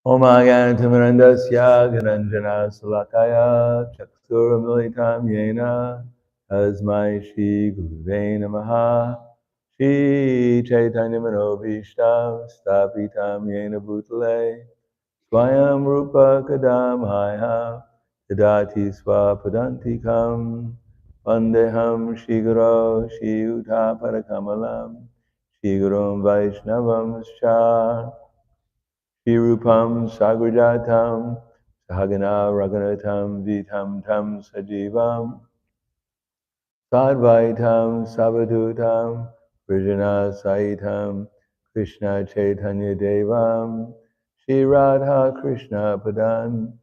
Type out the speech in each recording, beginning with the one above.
Omagyantamarandasya Gyananjana Salakaya Chaksuramilitam Yena Tasmai Shri Guruve Namaha Shri Chaitanya Manobhishtam Stapitam Yena Bhutale Swayam Rupa Kadamaya Tadati Swapadantikam Vandeham Shri Guru Shri Uta Parakamalam Shri Gurum Vaishnavam Shah Shirupam Sagrajatam Sahagana Raghunatam Vitam Tam Sajivam Sadvaitam Savadutam Vrijana Saitam Krishna Chaitanya Devam Shri Radha Krishna Padan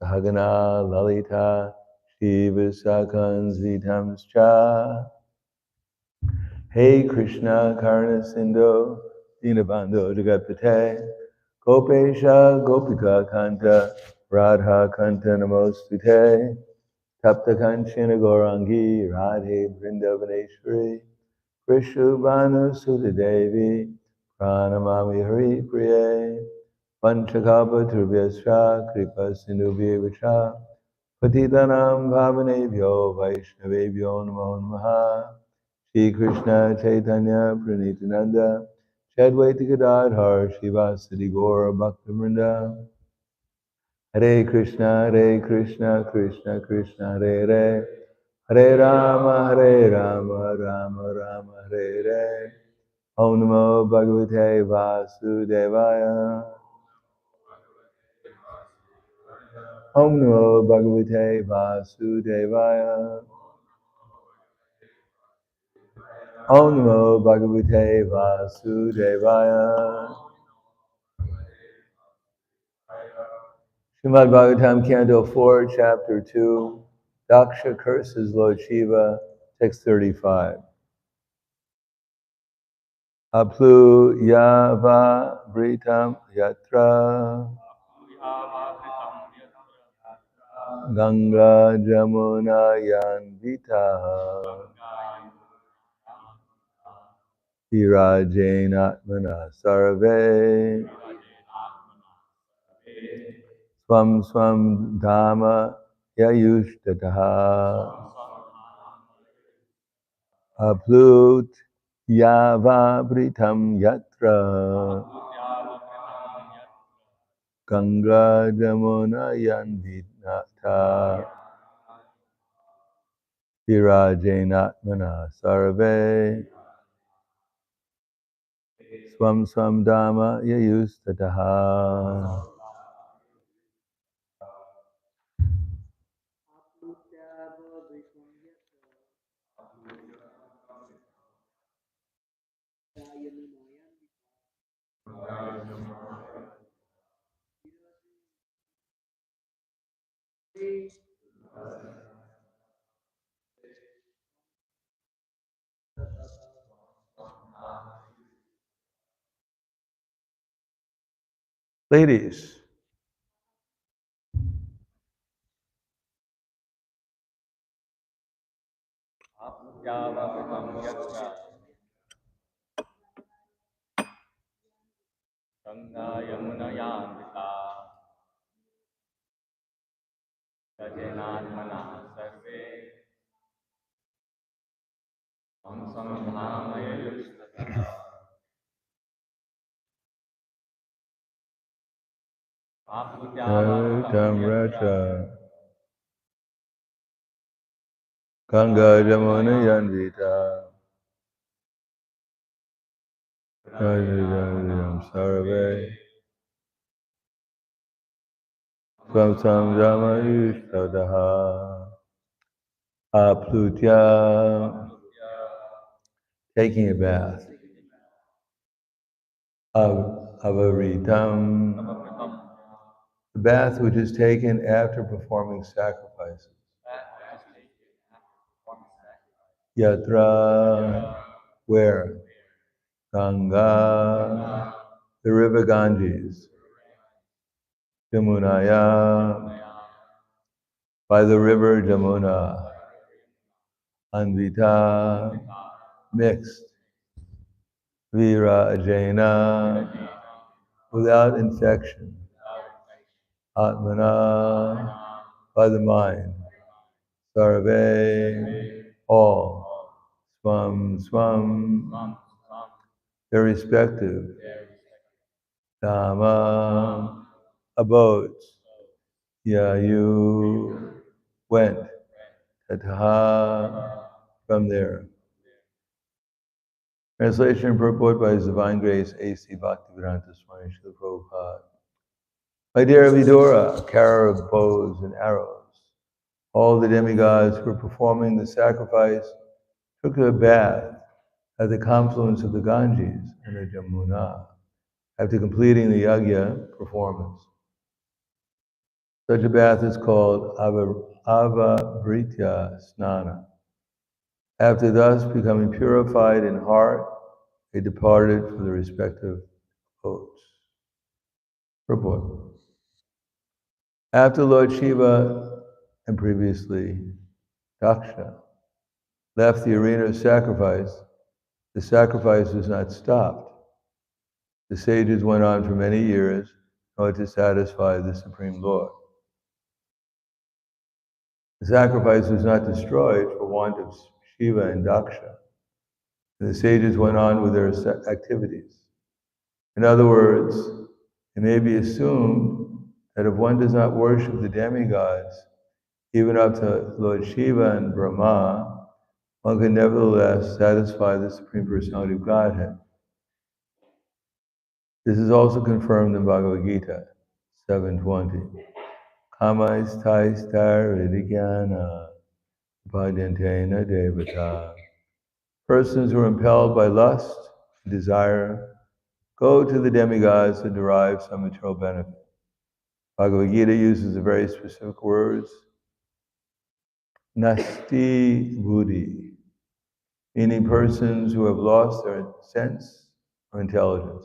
Sahagana Lalita Shri Visakans Vitam Cha Hey Krishna Karna Sindhu Dinabandho Jagatpate Gopesha Gopika Kanta Radha Kanta Namostute Tapta Kanchana Gaurangi Radhe Vrindavaneshwari Vrishubhanu Sutta Devi Pranamami Hari Priye Panchakapa Turvyasra Kripa Sindhubhya Vacha Patitanam Bhavanebhyo Vaishnavebhyo Namo Namaha Shri Krishna Chaitanya Pranitananda Shadwaita Gadadhar Shivasadi Gaura Bhaktivinoda Hare Krishna Krishna Krishna Hare Hare Hare Rama Rama Rama Hare Hare Om Namo Bhagavate Vasudevaya Om Namo Bhagavate Vasudevaya Om Namo Bhagavate Vasudevaya Śrimad Bhāgavatam, Canto 4, Chapter 2, Daksha curses Lord Shiva, text 35. Aplu yava britam yatra Ganga Jamuna Yanvita Virajenatmana Sarve Swam Swam Dhamma Yayushtataha Aplut Yava Britam Yatra Ganga Jamuna Yanvinata Virajenatmana Sarve Swam Swam Dhamma Yayustataha. Ladies, Racha Ganga Jamuna Yanvita Sarve Swam Swam Dhamma Ishtadaha. Aplutya, taking a bath. Avaritam, the bath which is taken after performing sacrifices. Yatra, where? Ganga, the river Ganges. Jamunaya, by the river Jamuna. Anvita, mixed. Vira Ajena, without infection. Atmana, by the mind. Sarve, all. Swam, swam, their respective. Dhamma, abodes. Yeah, you went. Tataha, from there. Translation and purport by His Divine Grace A.C. Bhaktivedanta Swami Srila Prabhupada. My dear Vidura, carrier of bows and arrows, all the demigods who were performing the sacrifice took a bath at the confluence of the Ganges and the Jamuna after completing the yajna performance. Such a bath is called avabhritya snana. After thus becoming purified in heart, they departed for the respective abodes. Purport. After Lord Shiva and previously Daksha left the arena of sacrifice, the sacrifice was not stopped. The sages went on for many years in order to satisfy the Supreme Lord. The sacrifice was not destroyed for want of Shiva and Daksha. And the sages went on with their activities. In other words, it may be assumed that if one does not worship the demigods, even up to Lord Shiva and Brahma, one can nevertheless satisfy the Supreme Personality of Godhead. This is also confirmed in Bhagavad Gita 7:20. Kamais tais tar vidigyana bhadyantena devata. Persons who are impelled by lust and desire go to the demigods to derive some material benefit. Bhagavad Gita uses the very specific words, nasti buddhi, meaning persons who have lost their sense or intelligence.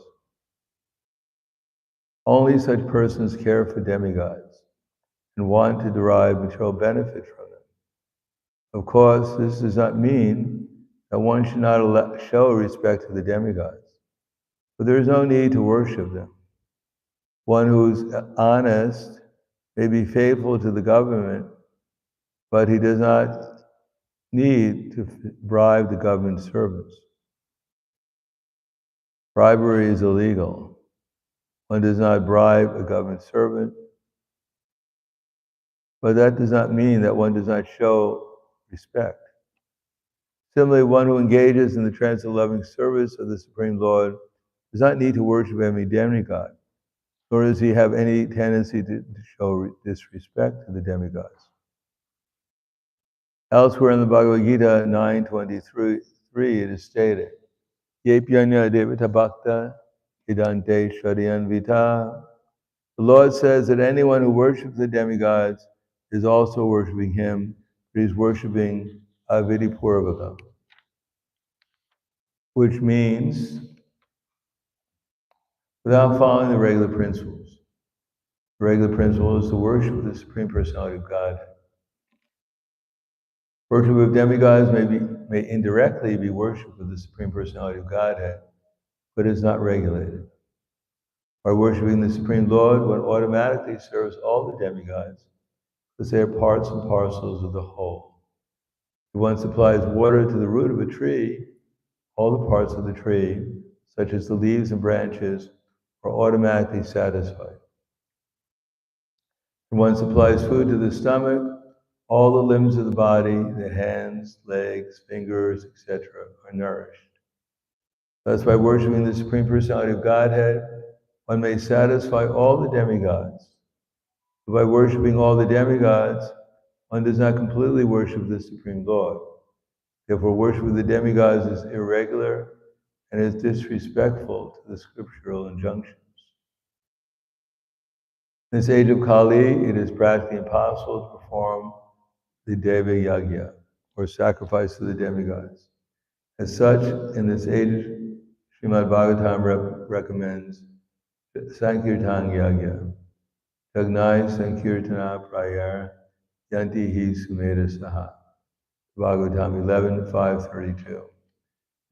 Only such persons care for demigods and want to derive material benefit from them. Of course, this does not mean that one should not show respect to the demigods, but there is no need to worship them. One who is honest may be faithful to the government, but he does not need to bribe the government servants. Bribery is illegal. One does not bribe a government servant, but that does not mean that one does not show respect. Similarly, one who engages in the transcendental loving service of the Supreme Lord does not need to worship any demigod, nor does he have any tendency to show disrespect to the demigods. Elsewhere in the Bhagavad Gita 9:23, it is stated, Yepyanya devata bhakta idante shariyan vita. The Lord says that anyone who worships the demigods is also worshiping him, but he's worshiping avidipurvaka, which means without following the regular principles. The regular principle is to worship the Supreme Personality of Godhead. Worship of demigods may indirectly be worship of the Supreme Personality of Godhead, but is not regulated. By worshiping the Supreme Lord, one automatically serves all the demigods because they are parts and parcels of the whole. If one supplies water to the root of a tree, all the parts of the tree, such as the leaves and branches, are automatically satisfied. If one supplies food to the stomach, all the limbs of the body, the hands, legs, fingers, etc., are nourished. Thus, by worshiping the Supreme Personality of Godhead, one may satisfy all the demigods So by worshipping all the demigods, one does not completely worship the Supreme Lord. Therefore, worship of the demigods is irregular and is disrespectful to the scriptural injunctions. In this age of Kali, it is practically impossible to perform the Deva Yagya, or sacrifice to the demigods. As such, in this age, Śrimad Bhāgavatam recommends Sankirtan Yagya. Yagnai Sankirtana Prayar Yanti Hi Sumeda Saha. Bhāgavatam 11:532.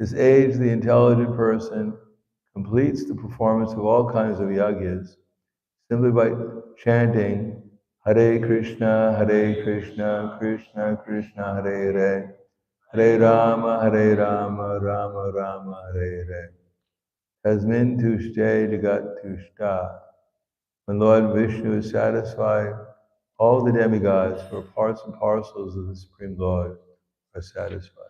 This age, the intelligent person completes the performance of all kinds of yagyas simply by chanting Hare Krishna, Krishna Krishna, Hare Hare, Hare Rama, Rama Rama, Hare Hare. Tasmin tushte jagat tushta. When Lord Vishnu is satisfied, all the demigods who are parts and parcels of the Supreme Lord are satisfied.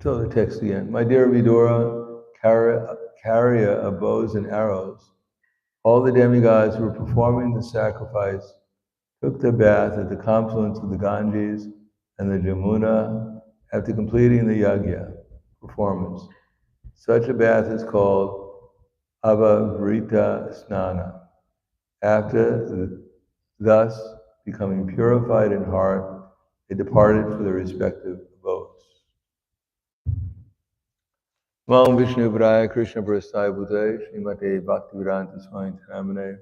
So the text again. My dear Vidura, carrier of bows and arrows, all the demigods who were performing the sacrifice took their bath at the confluence of the Ganges and the Jamuna after completing the yagya performance. Such a bath is called Avavrita Snana. After thus becoming purified in heart, they departed for their respective abodes. Namo Vishnu Padaya Krishna Prasthaya Bhutale Srimate Bhaktivedanta Swami Namane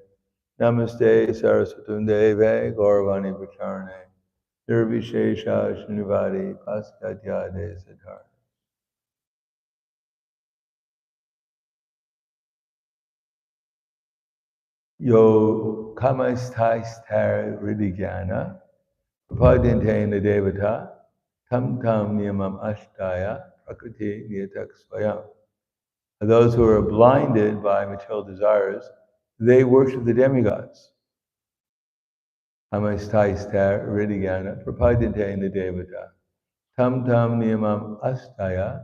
Namaste Saraswatam Deve Gauravani Pacharane Nirvishesha Srinivadi Paskatyade Siddhartha. Yo Kamastaistar Ridigyana Prapadintena Devata Tam Tam Niyamam Ashtaya Prakriti Niyatak Swayam. Those who are blinded by material desires, they worship the demigods. Amastaistar Ridigyana Prapadintena Devata Tam Tam Niyamam Ashtaya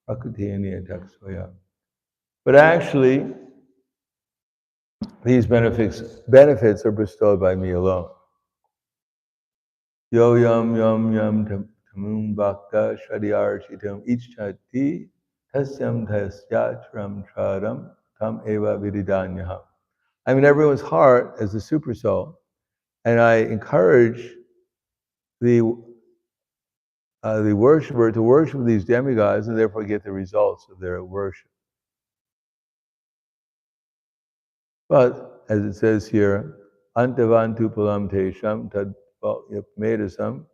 Prakriti Niyatak Swayam. But actually, these benefits are bestowed by me alone. Yo yam yam yam tamum bhakta shadiyarchitam ichchati tasyam tasyatram tradam tam eva viridanyaham. I'm in everyone's heart as the supersoul, and I encourage the worshiper to worship these demigods and therefore get the results of their worship. But as it says here, antavantupalam tesham tad medasam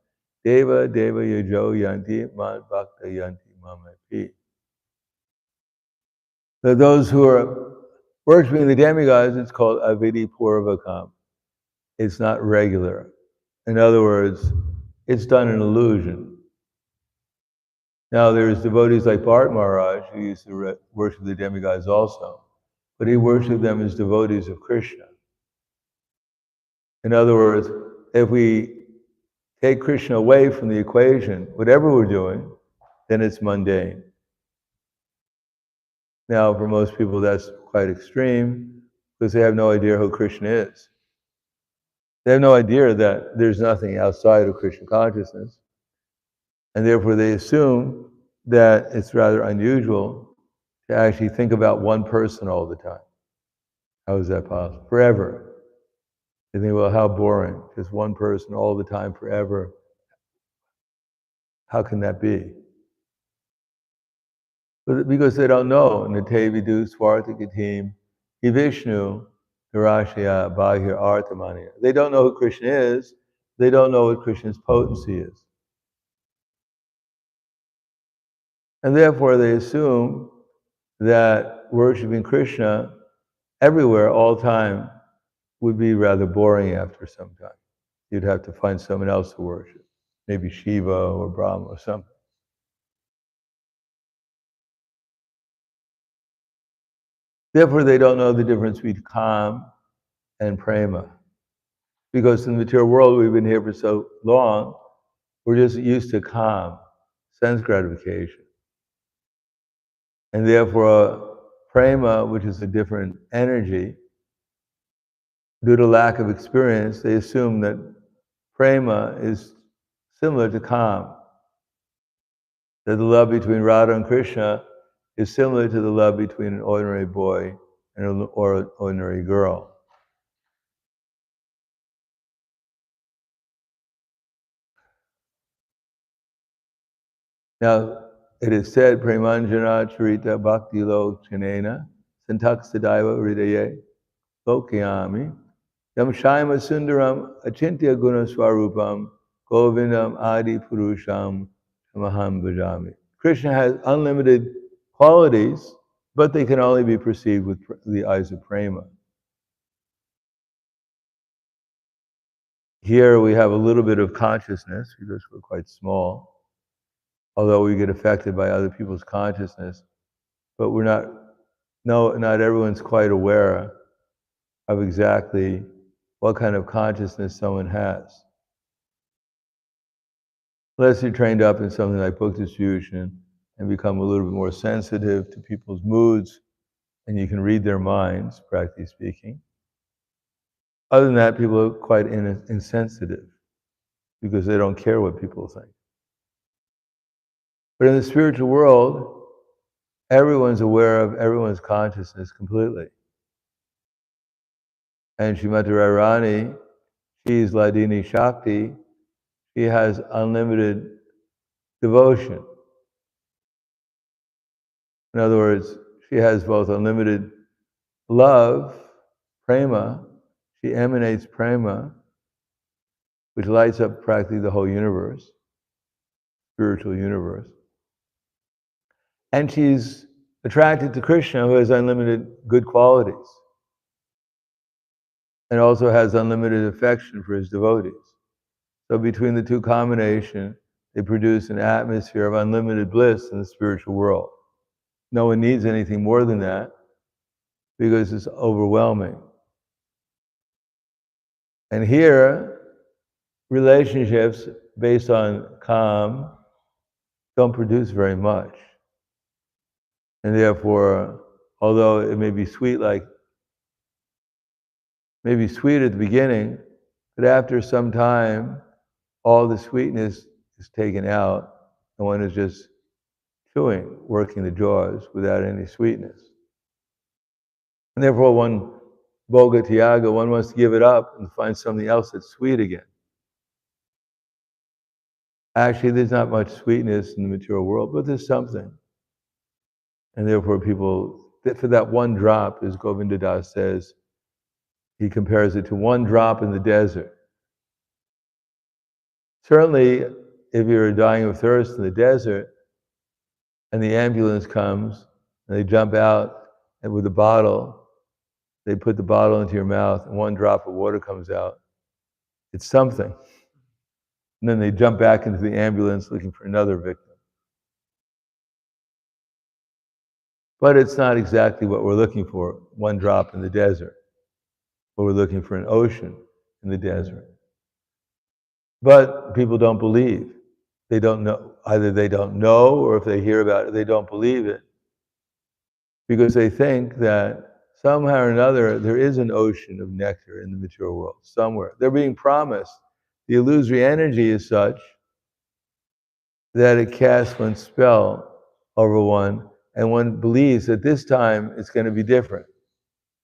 deva deva yajo yanti mad bhakta yanti mamapi. That those who are worshiping the demigods, it's called avidi purvakam. It's not regular. In other words, it's done in illusion. Now there's devotees like Bharat Maharaj who used to worship the demigods also, but he worshipped them as devotees of Krishna. In other words, if we take Krishna away from the equation, whatever we're doing, then it's mundane. Now, for most people, that's quite extreme because they have no idea who Krishna is. They have no idea that there's nothing outside of Krishna consciousness, and therefore they assume that it's rather unusual to actually think about one person all the time. How is that possible? Forever. They think, well, how boring. Just one person all the time, forever. How can that be? But because they don't know. Nate vidu swartikatim Vishnu Narashya Bahir Artamanya. They don't know who Krishna is. They don't know what Krishna's potency is. And therefore they assume that worshiping Krishna everywhere, all time, would be rather boring after some time. You'd have to find someone else to worship. Maybe Shiva or Brahma or something. Therefore, they don't know the difference between Kam and Prema. Because in the material world, we've been here for so long, we're just used to Kam, sense gratification. And therefore, prema, which is a different energy, due to lack of experience, they assume that prema is similar to kam, that the love between Radha and Krishna is similar to the love between an ordinary boy or an ordinary girl. Now, it is said, Premanjana Charita Bhakti Lo Chanena Santak Sadaiva Hridaye Lokyami Yam Shaima Sundaram Achintya Guna Swarupam Govindam Adi Purusham Tamaham Bhajami. Krishna has unlimited qualities, but they can only be perceived with the eyes of prema. Here we have a little bit of consciousness because we're quite small, although we get affected by other people's consciousness, but not everyone's quite aware of exactly what kind of consciousness someone has. Unless you're trained up in something like book distribution and become a little bit more sensitive to people's moods, and you can read their minds, practically speaking. Other than that, people are quite insensitive because they don't care what people think. But in the spiritual world, everyone's aware of everyone's consciousness completely. And Srimati Radharani, she's Ladini Shakti, she has unlimited devotion. In other words, she has both unlimited love, prema, she emanates prema, which lights up practically the whole universe, spiritual universe. And she's attracted to Krishna, who has unlimited good qualities, and also has unlimited affection for his devotees. So between the two combination, they produce an atmosphere of unlimited bliss in the spiritual world. No one needs anything more than that because it's overwhelming. And here, relationships based on kam don't produce very much. And therefore, although it may be sweet at the beginning, but after some time, all the sweetness is taken out, and one is just chewing, working the jaws without any sweetness. And therefore, one bhoga tyaga, one wants to give it up and find something else that's sweet again. Actually, there's not much sweetness in the material world, but there's something. And therefore, for that one drop, as Govinda Das says, he compares it to one drop in the desert. Certainly, if you're dying of thirst in the desert, and the ambulance comes, and they jump out, and with a bottle, they put the bottle into your mouth, and one drop of water comes out. It's something. And then they jump back into the ambulance looking for another victim. But it's not exactly what we're looking for, one drop in the desert. But we're looking for an ocean in the desert. But people don't believe. They don't know. Either they don't know, or if they hear about it, they don't believe it. Because they think that somehow or another, there is an ocean of nectar in the material world, somewhere. They're being promised. The illusory energy is such that it casts one spell over one, and one believes that this time it's going to be different.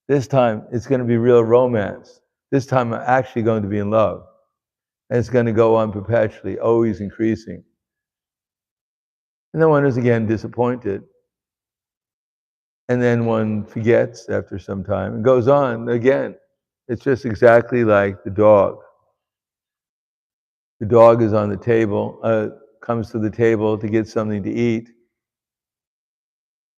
This time it's going to be real romance. This time I'm actually going to be in love. And it's going to go on perpetually, always increasing. And then one is again disappointed. And then one forgets after some time and goes on again. It's just exactly like the dog. The dog is on the table, comes to the table to get something to eat.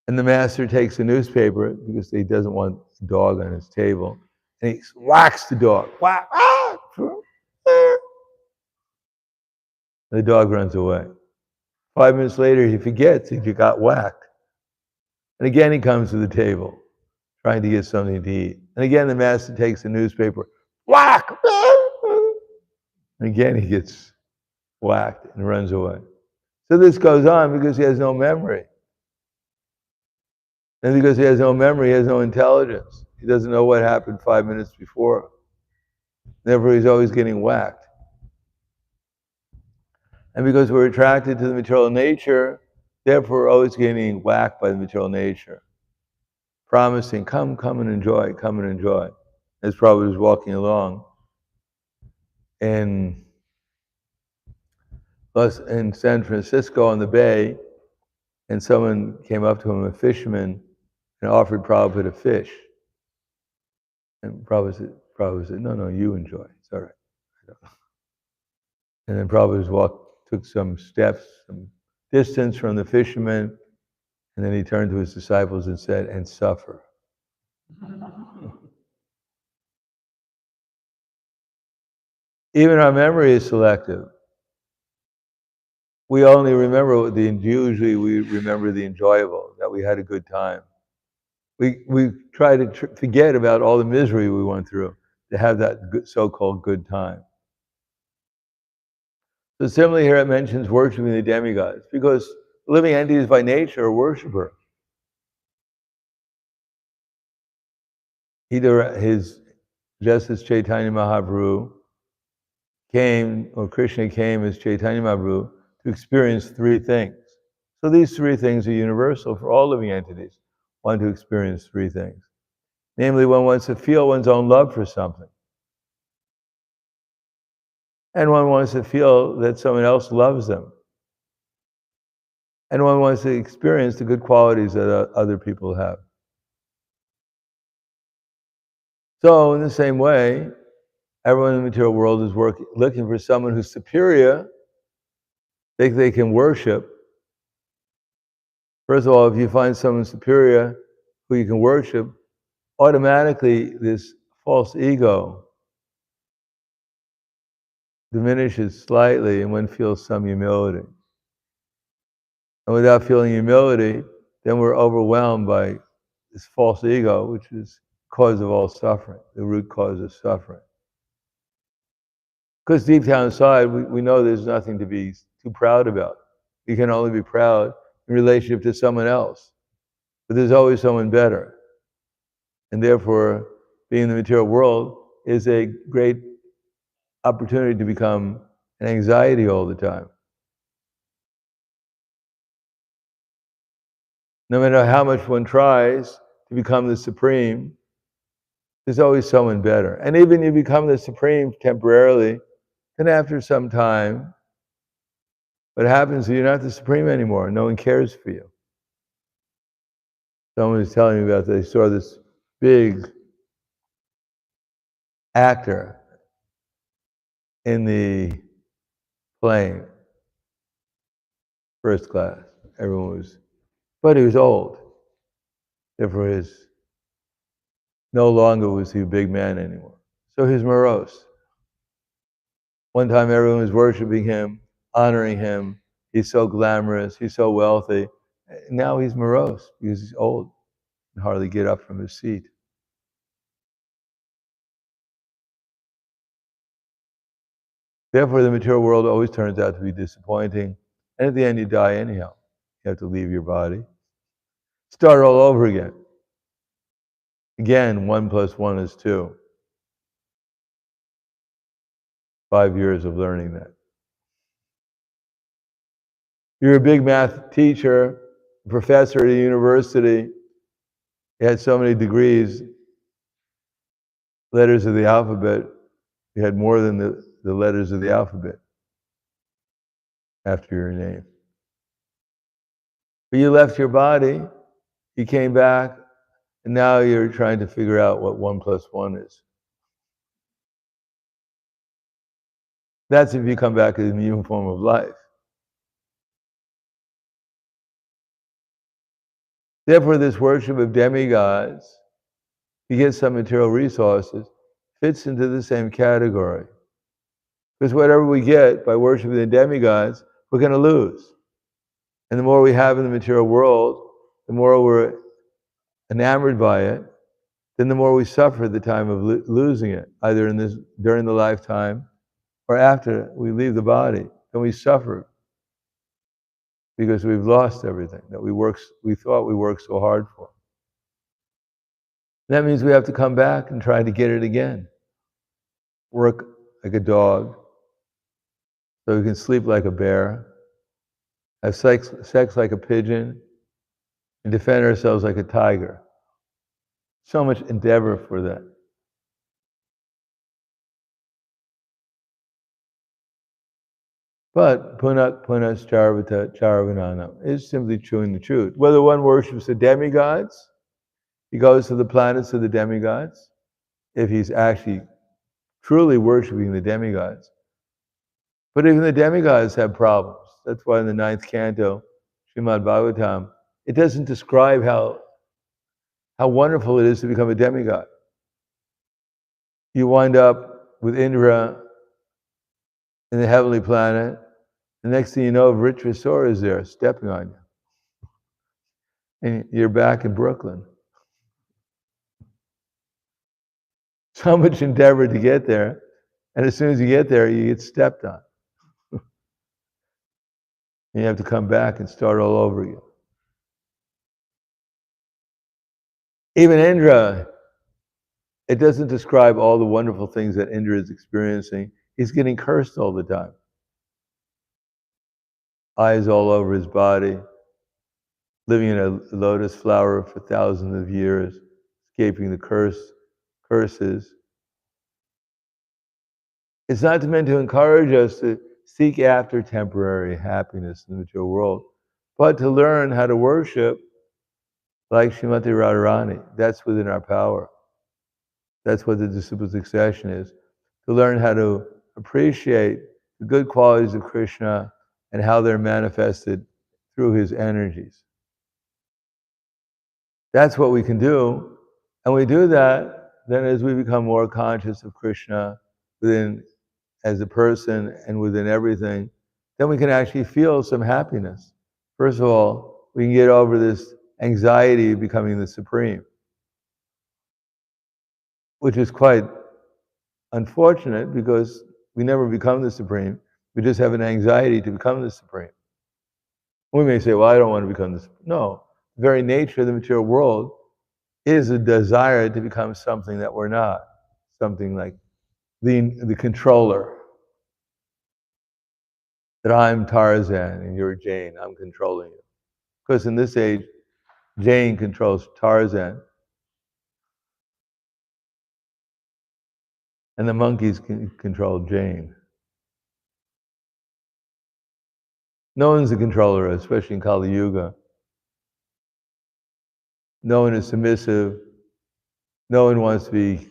And the master takes a newspaper because he doesn't want the dog on his table. And he whacks the dog. Whack! The dog runs away. 5 minutes later, he forgets he got whacked. And again, he comes to the table, trying to get something to eat. And again, the master takes the newspaper, whack! And again, he gets whacked and runs away. So this goes on because he has no memory. And because he has no memory, he has no intelligence. He doesn't know what happened 5 minutes before. Therefore, he's always getting whacked. And because we're attracted to the material nature, therefore we're always getting whacked by the material nature. Promising, come and enjoy, come and enjoy. As Prabhupada was walking along in San Francisco on the bay, and someone came up to him, a fisherman, and offered Prabhupada a fish. And Prabhupada said, no, you enjoy. It's all right. And then Prabhupada took some steps, some distance from the fisherman, and then he turned to his disciples and said, and suffer. Even our memory is selective. We only remember usually we remember the enjoyable, that we had a good time. We try to forget about all the misery we went through to have that so-called good time. So similarly here it mentions worshiping the demigods, because living entities by nature are worshiper. Just as Chaitanya Mahaprabhu came, or Krishna came as Chaitanya Mahaprabhu to experience three things. So these three things are universal for all living entities. One to experience three things. Namely, one wants to feel one's own love for something. And one wants to feel that someone else loves them. And one wants to experience the good qualities that other people have. So in the same way, everyone in the material world is looking for someone who's superior, they can worship. First of all, if you find someone superior who you can worship, automatically this false ego diminishes slightly and one feels some humility. And without feeling humility, then we're overwhelmed by this false ego, which is the cause of all suffering, the root cause of suffering. Because deep down inside, we know there's nothing to be too proud about. We can only be proud in relationship to someone else. But there's always someone better. And therefore, being in the material world is a great opportunity to become an anxiety all the time. No matter how much one tries to become the supreme, there's always someone better. And even you become the supreme temporarily, then after some time, what happens is you're not the supreme anymore. No one cares for you. Someone was telling me about they saw this big actor in the plane, first class. But he was old. Therefore, no longer was he a big man anymore. So he's morose. One time everyone was worshiping him, honoring him. He's so glamorous, he's so wealthy. Now he's morose because he's old and hardly get up from his seat. Therefore, the material world always turns out to be disappointing. And at the end, you die anyhow. You have to leave your body. Start all over again. Again, 1 + 1 is 2. 5 years of learning that. You're a big math teacher, professor at a university. You had so many degrees, letters of the alphabet. You had more than the letters of the alphabet after your name. But you left your body, you came back, and now you're trying to figure out what 1 + 1 is. That's if you come back in the new form of life. Therefore, this worship of demigods, to get some material resources, fits into the same category. Because whatever we get by worshiping the demigods, we're going to lose. And the more we have in the material world, the more we're enamored by it, then the more we suffer at the time of losing it, either during the lifetime or after we leave the body. Then we suffer because we've lost everything that we thought we worked so hard for. That means we have to come back and try to get it again. Work like a dog, so we can sleep like a bear, have sex like a pigeon, and defend ourselves like a tiger. So much endeavor for that. But punas charvata charvanana is simply chewing the truth. Whether one worships the demigods, he goes to the planets of the demigods, if he's actually truly worshiping the demigods. But even the demigods have problems. That's why in the 9th canto, Śrimad Bhāgavatam, it doesn't describe how wonderful it is to become a demigod. You wind up with Indra in the heavenly planet. The next thing you know, Vritrasura is there stepping on you. And you're back in Brooklyn. So much endeavor to get there. And as soon as you get there, you get stepped on. And you have to come back and start all over again. Even Indra, it doesn't describe all the wonderful things that Indra is experiencing. He's getting cursed all the time. Eyes all over his body, living in a lotus flower for thousands of years, escaping the curses. It's not meant to encourage us to seek after temporary happiness in the material world, but to learn how to worship like Srimati Radharani. That's within our power. That's what the disciple succession is. To learn how to appreciate the good qualities of Krishna and how they're manifested through his energies. That's what we can do. And we do that, then as we become more conscious of Krishna within as a person and within everything, then we can actually feel some happiness. First of all, we can get over this anxiety of becoming the supreme, which is quite unfortunate because we never become the supreme. We just have an anxiety to become the supreme. We may say, well, I don't want to become the supreme. No, the very nature of the material world is a desire to become something that we're not, something like the controller. That I'm Tarzan and you're Jane, I'm controlling you. Because in this age, Jane controls Tarzan, and the monkeys can control Jane. No one's a controller, especially in Kali Yuga. No one is submissive. No one wants to be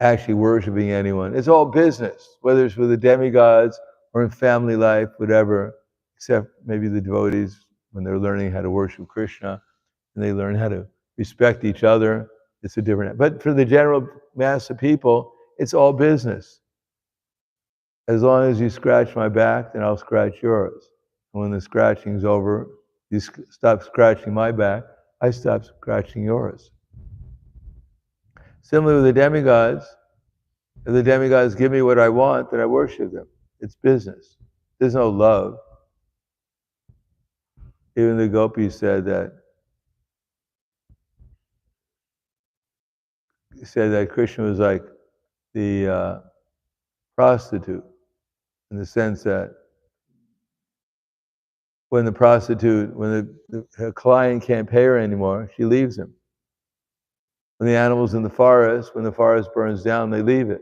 actually worshiping anyone. It's all business, whether it's with the demigods or in family life, whatever, except maybe the devotees when they're learning how to worship Krishna and they learn how to respect each other. It's a different, but for the general mass of people, it's all business. As long as you scratch my back, then I'll scratch yours. And when the scratching's over, you stop scratching my back, I stop scratching yours. Similarly with the demigods, if the demigods give me what I want, then I worship them. It's business. There's no love. Even the gopis said that Krishna was like the prostitute, in the sense that when the her client can't pay her anymore, she leaves him. When the animals in the forest, when the forest burns down, they leave it.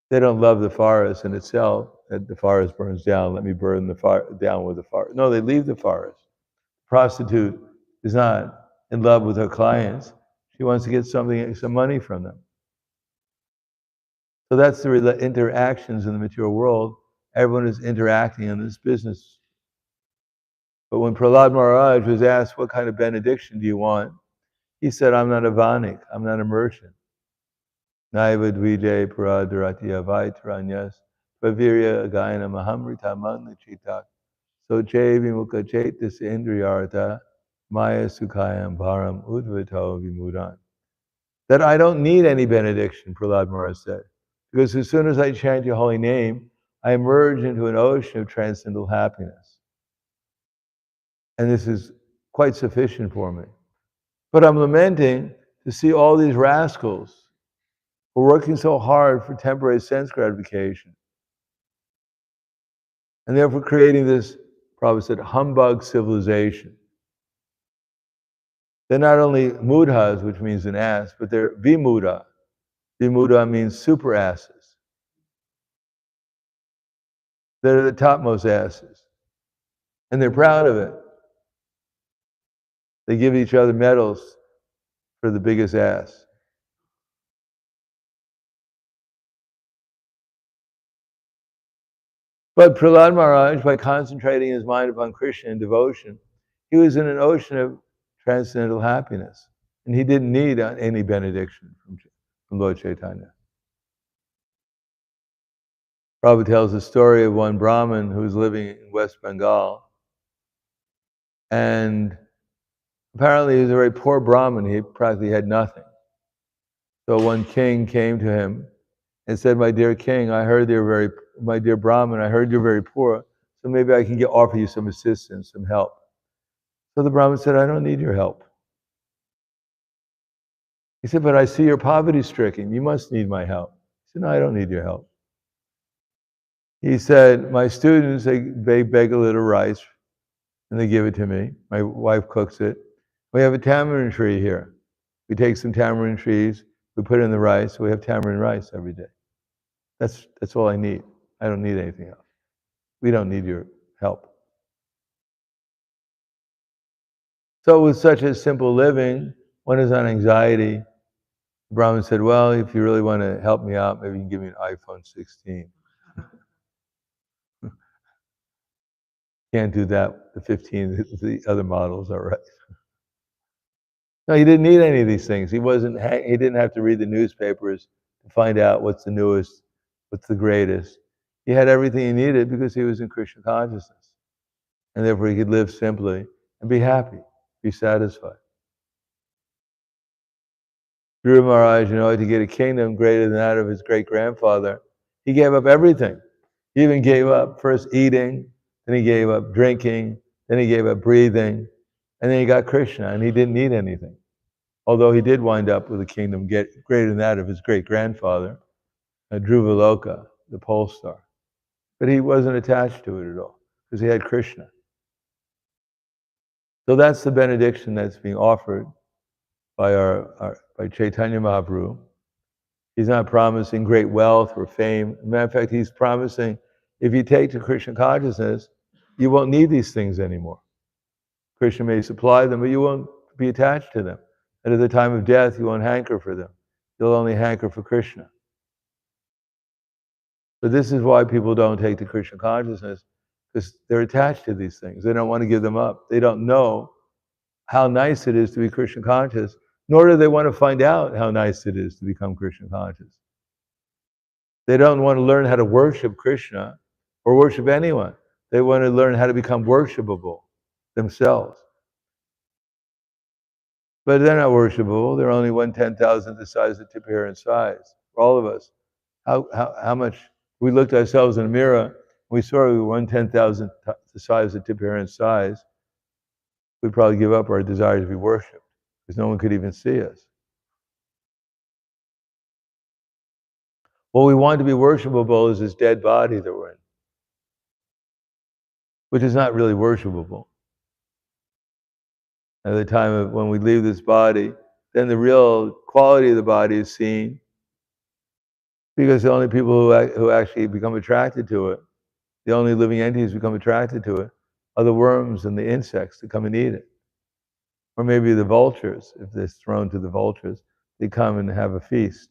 They don't love the forest in itself, that the forest burns down, let me burn the fire down with the forest. No, they leave the forest. Prostitute is not in love with her clients. She wants to get some money from them. So that's the interactions in the material world. Everyone is interacting in this business. But when Prahlād Maharaj was asked, what kind of benediction do you want? He said, I'm not a vanik, I'm not a merchant. Naiva dvijay paradharatya vaitaranyas pavirya agayana mahamrita mandachitak soche vimukha chetas indriyartha maya sukhayam bharam udvato vimudan. That I don't need any benediction, Prahlād Maharaj said. Because as soon as I chant your holy name, I emerge into an ocean of transcendental happiness. And this is quite sufficient for me. But I'm lamenting to see all these rascals who are working so hard for temporary sense gratification. And therefore creating this, Prabhupada said, humbug civilization. They're not only mudhas, which means an ass, but they're vimuda. Vimuda means super asses. They're the topmost asses. And they're proud of it. They give each other medals for the biggest ass. But Prahlāda Maharaj, by concentrating his mind upon Krishna and devotion, he was in an ocean of transcendental happiness. And he didn't need any benediction from Lord Chaitanya. Prabhupada tells the story of one Brahmin who was living in West Bengal. And apparently he was a very poor Brahmin. He practically had nothing. So one king came to him and said, "My dear king, my dear Brahmin, I heard you're very poor, so maybe I can offer you some assistance, some help." So the Brahmin said, "I don't need your help." He said, "But I see you're poverty-stricken. You must need my help." He said, "No, I don't need your help." He said, "My students, they beg a little rice, and they give it to me. My wife cooks it. We have a tamarind tree here. We take some tamarind trees, we put it in the rice, we have tamarind rice every day. That's all I need. I don't need anything else. We don't need your help." So with such a simple living, one is on anxiety. The Brahmin said, "Well, if you really want to help me out, maybe you can give me an iPhone 16. Can't do that. The 15, the other models are right." No, he didn't need any of these things. He didn't have to read the newspapers to find out what's the newest, what's the greatest. He had everything he needed because he was in Krishna consciousness. And therefore he could live simply and be happy, be satisfied. Dhruva Maharaj, to get a kingdom greater than that of his great-grandfather, he gave up everything. He even gave up first eating, then he gave up drinking, then he gave up breathing, and then he got Krishna, and he didn't need anything. Although he did wind up with a kingdom greater than that of his great-grandfather, Dhruva Loka, the pole star. But he wasn't attached to it at all, because he had Krishna. So that's the benediction that's being offered by Chaitanya Mahaprabhu. He's not promising great wealth or fame. As a matter of fact, he's promising if you take to Krishna consciousness, you won't need these things anymore. Krishna may supply them, but you won't be attached to them. And at the time of death, you won't hanker for them. You'll only hanker for Krishna. But this is why people don't take to Krishna consciousness, because they're attached to these things. They don't want to give them up. They don't know how nice it is to be Krishna conscious, nor do they want to find out how nice it is to become Krishna conscious. They don't want to learn how to worship Krishna or worship anyone. They want to learn how to become worshipable themselves. But they're not worshipable. They're only 1/10,000th the size of tip hair in size. For all of us, how much we looked at ourselves in a mirror, we saw we were 1/10,000th the size of tip hair in size, we'd probably give up our desire to be worshipped because no one could even see us. What we want to be worshipable is this dead body that we're in, which is not really worshipable. At the time of when we leave this body, then the real quality of the body is seen, because the only people who actually become attracted to it, the only living entities who become attracted to it, are the worms and the insects that come and eat it. Or maybe the vultures, if they're thrown to the vultures, they come and have a feast.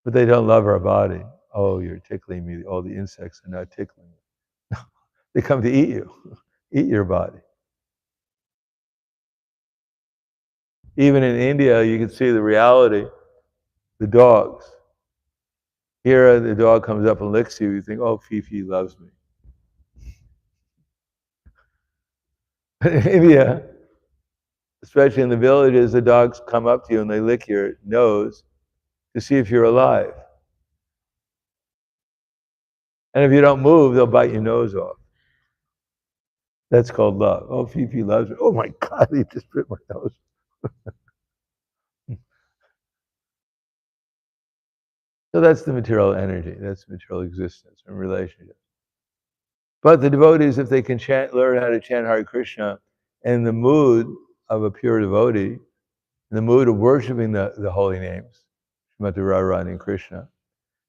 But they don't love our body. "Oh, you're tickling me." All the insects are not tickling you. They come to eat you, eat your body. Even in India, you can see the reality. The dogs. Here, the dog comes up and licks you. You think, "Oh, Fifi loves me." But in India, especially in the villages, the dogs come up to you and they lick your nose to see if you're alive. And if you don't move, they'll bite your nose off. That's called love. Oh, Fifi loves me. Oh my God, he just bit my nose. So that's the material energy. That's material existence and relationship. But the devotees, if they can learn how to chant Hare Krishna in the mood of a pure devotee, in the mood of worshiping the holy names, Srimati Radharani and Krishna,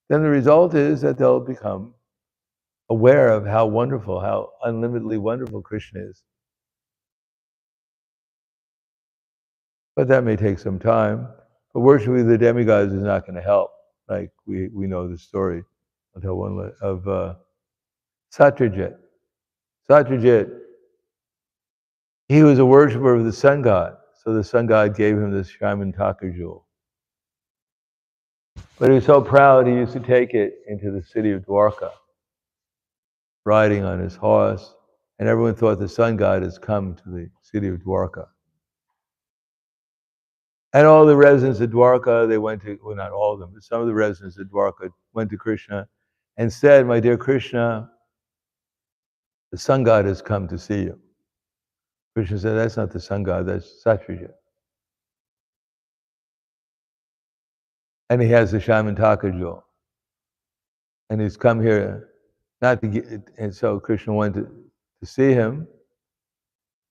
then the result is that they'll become aware of how wonderful, how unlimitedly wonderful Krishna is. But that may take some time. But worshiping the demigods is not going to help. Like we know the story of Satyajit. Satyajit, he was a worshiper of the sun god. So the sun god gave him this Shrimad jewel. But he was so proud, he used to take it into the city of Dwarka, riding on his horse. And everyone thought the sun god has come to the city of Dwarka. And all the residents of Dwarka, they went to, well, not all of them, but some of the residents of Dwarka went to Krishna and said, "My dear Krishna, the sun god has come to see you." Krishna said, "That's not the sun god, that's Satyajit. And he has the Shrimad jewel. And he's come here not to get," and so Krishna went to see him.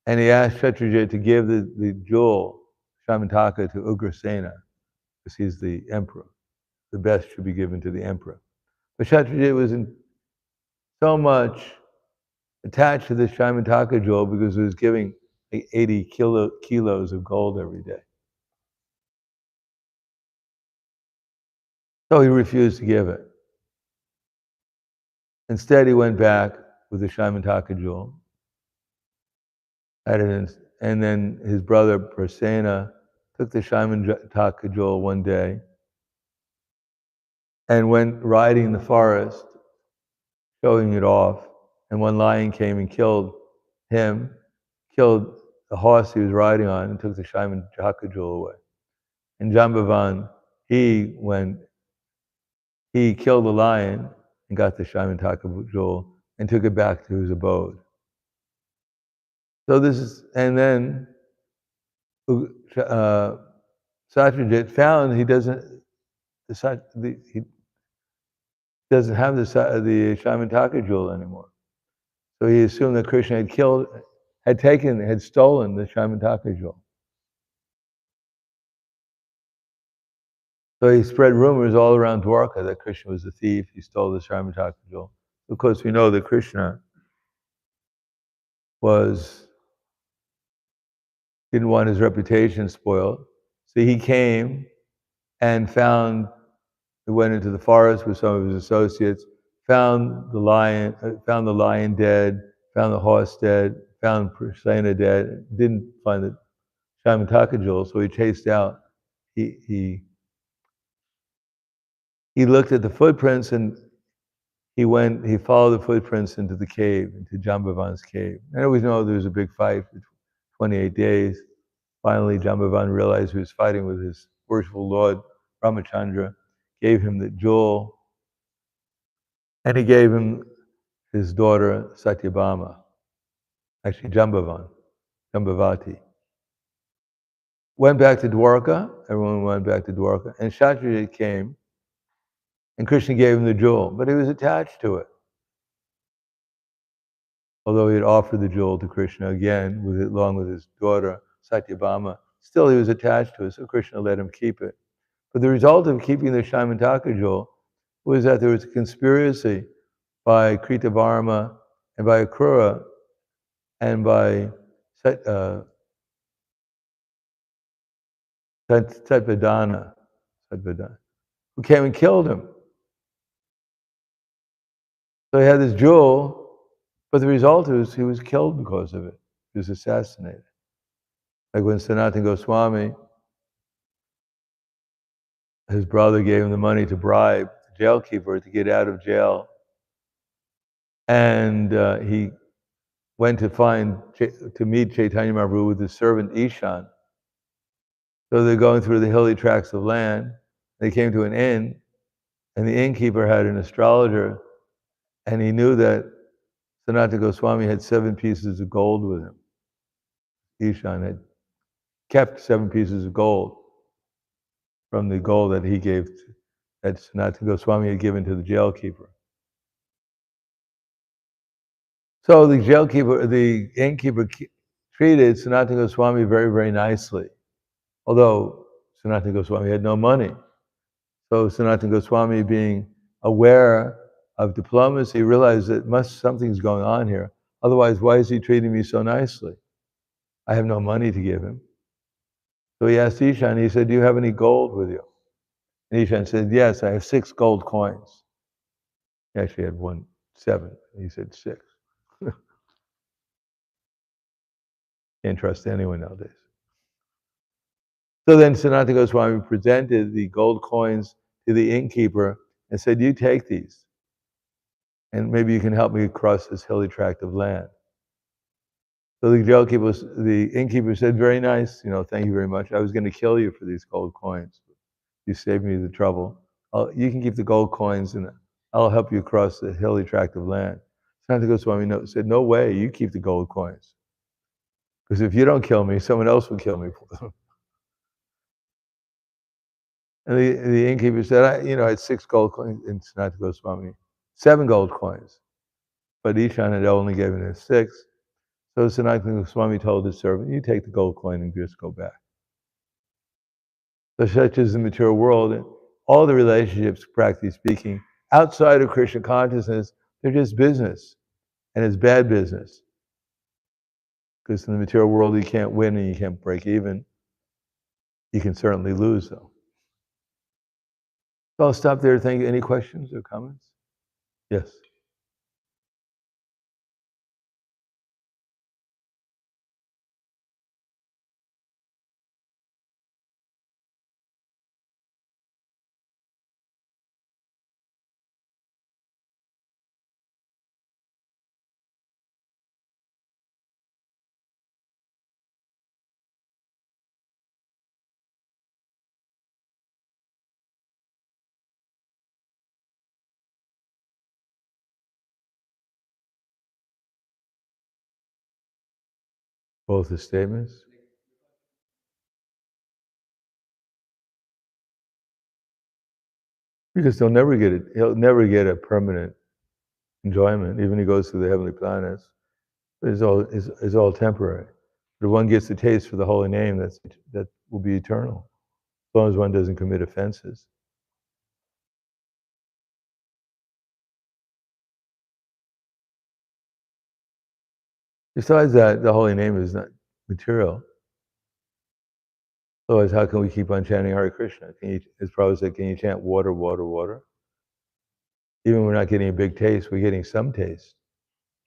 And he asked Satyajit to give the jewel, Shrimad to Ugrasena, because he's the emperor. The best should be given to the emperor. But Satyajit was so much attached to this Shrimad jewel because it was giving like 80 kilos of gold every day. So he refused to give it. Instead, he went back with the Shrimad jewel. And then his brother Prahlādānanda took the Shrimad jewel one day and went riding in the forest, showing it off. And one lion came and killed him, killed the horse he was riding on, and took the Shrimad jewel away. And Jambavan, he killed the lion and got the Shrimad jewel and took it back to his abode. So and then Satyajit found he doesn't have the Shrimad jewel anymore. So he assumed that Krishna had stolen the Shrimad jewel. So he spread rumors all around Dwarka that Krishna was a thief, he stole the Shrimad jewel. Of course, we know that Krishna didn't want his reputation spoiled. So he came and he went into the forest with some of his associates, found the lion dead, found the horse dead, found Prahlādānanda dead, didn't find the Shrimad jewel, so he chased out. He looked at the footprints and he followed the footprints into the cave, into Jambavan's cave. And we know there was a big fight for 28 days. Finally, Jambavan realized he was fighting with his worshipful Lord, Ramachandra, gave him the jewel, and he gave him his daughter, Satyabhama. Actually, Jambavati. Went back to Dwarka, everyone went back to Dwarka, and Satyajit came, and Krishna gave him the jewel, but he was attached to it. Although he had offered the jewel to Krishna again, along with his daughter, Satyabhama, still he was attached to it, so Krishna let him keep it. But the result of keeping the Shrimad jewel was that there was a conspiracy by Kritavarma and by Akrura and by Satvadana, who came and killed him. So he had this jewel, but the result was he was killed because of it. He was assassinated. Like when Sanatana Goswami, his brother gave him the money to bribe the jailkeeper to get out of jail. And he went to meet Chaitanya Mahaprabhu with his servant Ishan. So they're going through the hilly tracts of land. They came to an inn, and the innkeeper had an astrologer, and he knew that Sanatana Goswami had 7 pieces of gold with him. Ishan had kept 7 pieces of gold from the gold that he gave, that Sanatana Goswami had given to the jailkeeper. So the jailkeeper, the innkeeper treated Sanatana Goswami very, very nicely, although Sanatana Goswami had no money. So Sanatana Goswami, being aware of diplomacy, realized that something's going on here. Otherwise, why is he treating me so nicely? I have no money to give him. So he asked Ishan, he said, do you have any gold with you? And Ishan said, yes, I have 6 gold coins. He actually had 7. He said 6. Can't trust anyone nowadays. So then Sanatana Goswami presented the gold coins to the innkeeper and said, you take these, and maybe you can help me across this hilly tract of land. So the innkeeper said, very nice, thank you very much. I was going to kill you for these gold coins. You saved me the trouble. You can keep the gold coins and I'll help you across the hilly tract of land. Sanatana Goswami said, no way, you keep the gold coins. Because if you don't kill me, someone else will kill me for them. And the innkeeper said, I had 6 gold coins in Sanatana Goswami, 7 gold coins. But Ishan had only given us 6. So Sanatana Goswami told his servant, you take the gold coin and just go back. So such is the material world. And all the relationships, practically speaking, outside of Krishna consciousness, they're just business. And it's bad business. Because in the material world, you can't win and you can't break even. You can certainly lose, though. So I'll stop there. Thank you. Any questions or comments? Yes. Both the statements? Because he'll never get a permanent enjoyment, even if he goes to the heavenly planets. It's all temporary. But if one gets the taste for the holy name, that will be eternal, as long as one doesn't commit offenses. Besides that, the holy name is not material. Otherwise, how can we keep on chanting Hare Krishna? As Prabhupada said, can you chant water, water, water? Even we're not getting a big taste, we're getting some taste.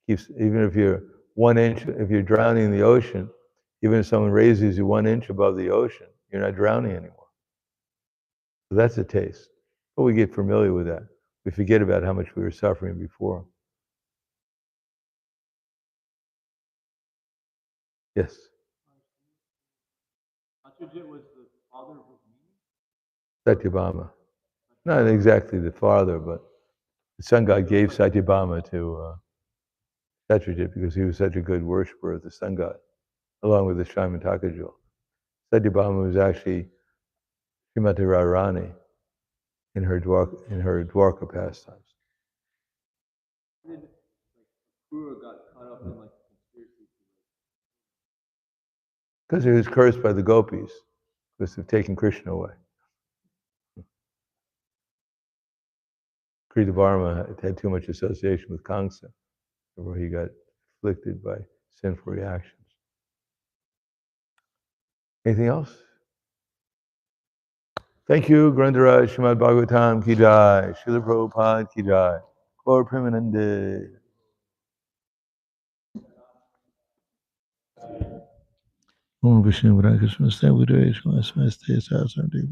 Even if you're 1 inch, if you're drowning in the ocean, even if someone raises you 1 inch above the ocean, you're not drowning anymore. So that's a taste. But we get familiar with that. We forget about how much we were suffering before. Yes. Satyajit was the father of Satyabhama. Not exactly the father, but the sun god gave Satyabhama to Satyajit because he was such a good worshiper of the sun god, along with the Shriman Takajul. Satyabhama was actually Srimati Radharani in her Dwarka pastimes. Krura got caught up in conspiracy. Because he was cursed by the gopis because they've taken Krishna away. Kritavarma had too much association with Kamsa, where he got afflicted by sinful reactions. Anything else? Thank you, Grandharaj, Śrimad Bhāgavatam ki jai, Srila Prabhupada ki jai, Gaur Premanande. Om Vishnu Krishna, Sri Guru Vaishnava, Namaste, Saraswati.